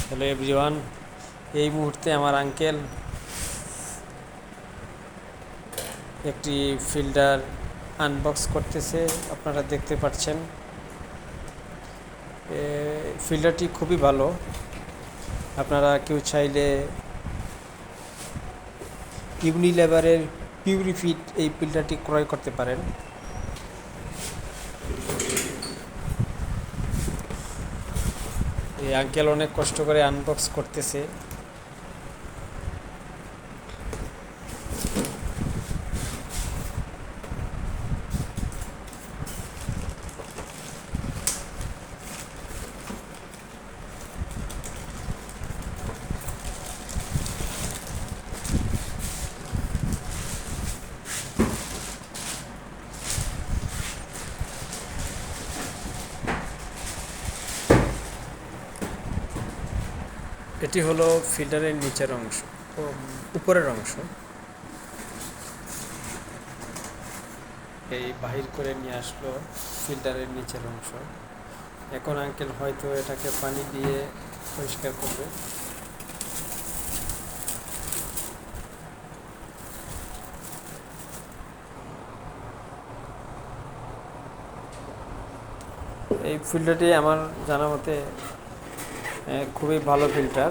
Hello everyone, এই মুহূর্তে আমার আঙ্কেল একটি ফিল্টার আনবক্স করতেছে। আপনারা দেখতে পাচ্ছেন ফিল্টারটি খুবই ভালো। আপনারা কেউ চাইলে ইউনিলেভারের পিউরিফিট এই ফিল্টারটি ক্রয় করতে পারেন। এই আঙ্কেল অনেক কষ্ট করে আনবক্স করতেছে। এটি হলো ফিল্টারের নিচের অংশ, উপরের অংশ। এই বাহির করে নিয়ে আসলো ফিল্টারের নিচের অংশ। এখন আঙ্কেল হয়তো এটাকে পানি দিয়ে পরিষ্কার করবে। এই ফিল্টারটি আমার জানা মতে খুবই ভালো ফিল্টার।